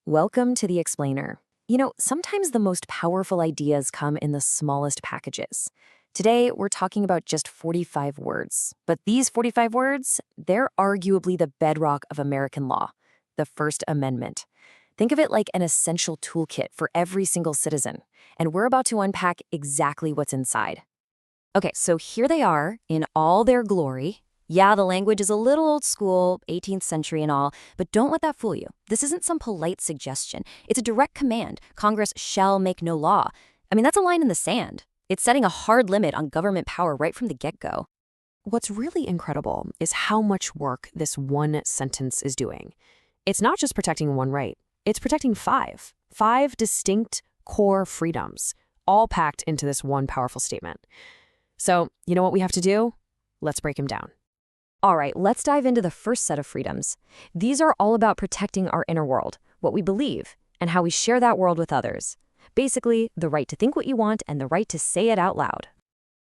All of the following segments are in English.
Welcome to the Explainer. Sometimes the most powerful ideas come in the smallest packages. Today, we're talking about just 45 words. But these 45 words, they're arguably the bedrock of American law, the First Amendment. Think of it like an essential toolkit for every single citizen. And we're about to unpack exactly what's inside. Okay, so here they are in all their glory. Yeah, the language is a little old school, 18th century and all, but don't let that fool you. This isn't some polite suggestion. It's a direct command. Congress shall make no law. That's a line in the sand. It's setting a hard limit on government power right from the get-go. What's really incredible is how much work this one sentence is doing. It's not just protecting one right. It's protecting five distinct core freedoms, all packed into this one powerful statement. So, you know what we have to do? Let's break them down. All right, let's dive into the first set of freedoms. These are all about protecting our inner world, what we believe, and how we share that world with others. Basically, the right to think what you want and the right to say it out loud.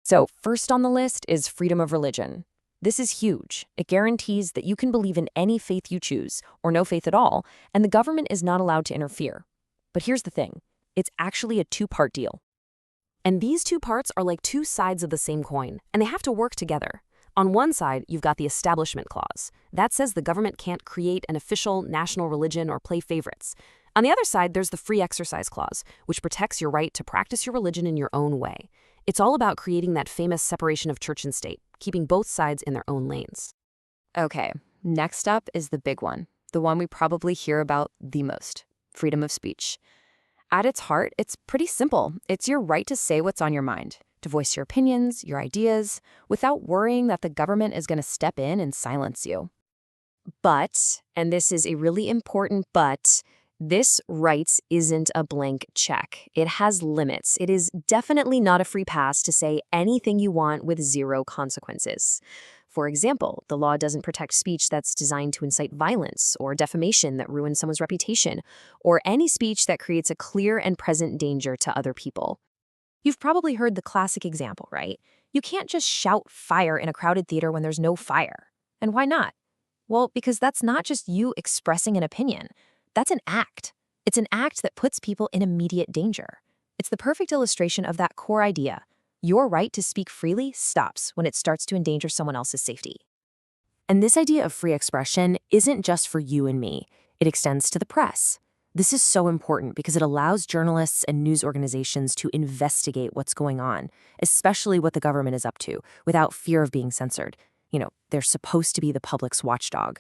So, first on the list is freedom of religion. This is huge. It guarantees that you can believe in any faith you choose, or no faith at all, and the government is not allowed to interfere. But here's the thing. It's actually a two-part deal. And these two parts are like two sides of the same coin, and they have to work together. On one side, you've got the Establishment Clause. That says the government can't create an official national religion or play favorites. On the other side, there's the Free Exercise Clause, which protects your right to practice your religion in your own way. It's all about creating that famous separation of church and state, keeping both sides in their own lanes. Okay, next up is the big one, the one we probably hear about the most, freedom of speech. At its heart, it's pretty simple. It's your right to say what's on your mind, to voice your opinions, your ideas, without worrying that the government is going to step in and silence you. But, and this is a really important but, this right isn't a blank check. It has limits. It is definitely not a free pass to say anything you want with zero consequences. For example, the law doesn't protect speech that's designed to incite violence or defamation that ruins someone's reputation, or any speech that creates a clear and present danger to other people. You've probably heard the classic example, right? You can't just shout fire in a crowded theater when there's no fire. And why not? Well, because that's not just you expressing an opinion. That's an act. It's an act that puts people in immediate danger. It's the perfect illustration of that core idea. Your right to speak freely stops when it starts to endanger someone else's safety. And this idea of free expression isn't just for you and me. It extends to the press. This is so important because it allows journalists and news organizations to investigate what's going on, especially what the government is up to, without fear of being censored. They're supposed to be the public's watchdog.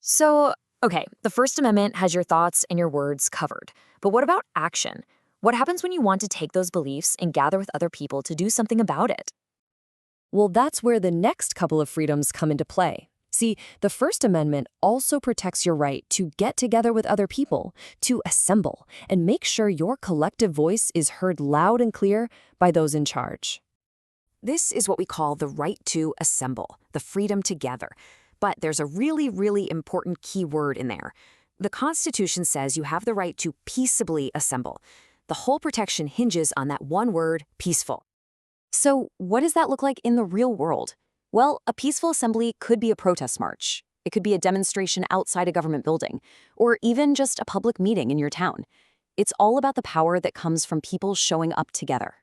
So, okay, the First Amendment has your thoughts and your words covered. But what about action? What happens when you want to take those beliefs and gather with other people to do something about it? Well, that's where the next couple of freedoms come into play. See, the First Amendment also protects your right to get together with other people, to assemble, and make sure your collective voice is heard loud and clear by those in charge. This is what we call the right to assemble, the freedom to gather. But there's a really, really important key word in there. The Constitution says you have the right to peaceably assemble. The whole protection hinges on that one word, peaceful. So what does that look like in the real world? Well, a peaceful assembly could be a protest march. It could be a demonstration outside a government building, or even just a public meeting in your town. It's all about the power that comes from people showing up together.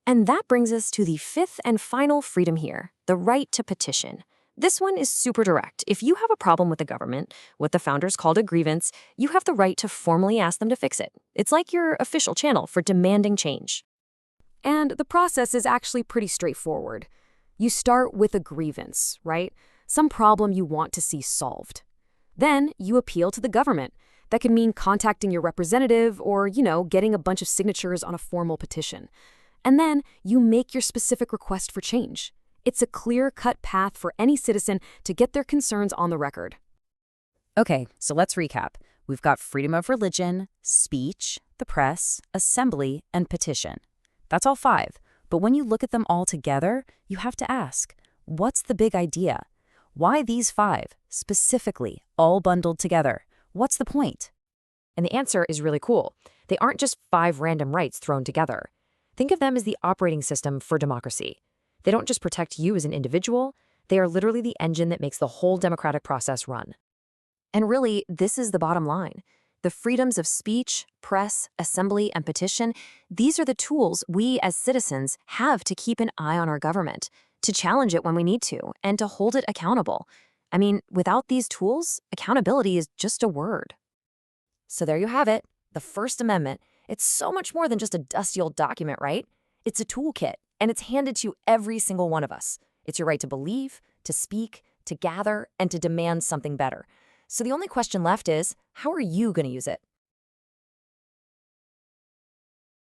And that brings us to the fifth and final freedom here, the right to petition. This one is super direct. If you have a problem with the government, what the founders called a grievance, you have the right to formally ask them to fix it. It's like your official channel for demanding change. And the process is actually pretty straightforward. You start with a grievance, right? Some problem you want to see solved. Then you appeal to the government. That could mean contacting your representative or, getting a bunch of signatures on a formal petition. And then you make your specific request for change. It's a clear-cut path for any citizen to get their concerns on the record. Okay, so let's recap. We've got freedom of religion, speech, the press, assembly, and petition. That's all five. But when you look at them all together, you have to ask, what's the big idea? Why these five, specifically, all bundled together? What's the point? And the answer is really cool. They aren't just five random rights thrown together. Think of them as the operating system for democracy. They don't just protect you as an individual, they are literally the engine that makes the whole democratic process run. And really, this is the bottom line. The freedoms of speech, press, assembly, and petition, these are the tools we as citizens have to keep an eye on our government, to challenge it when we need to, and to hold it accountable. I mean, without these tools, accountability is just a word. So there you have it, the First Amendment. It's so much more than just a dusty old document, right? It's a toolkit, and it's handed to every single one of us. It's your right to believe, to speak, to gather, and to demand something better. So the only question left is, how are you going to use it?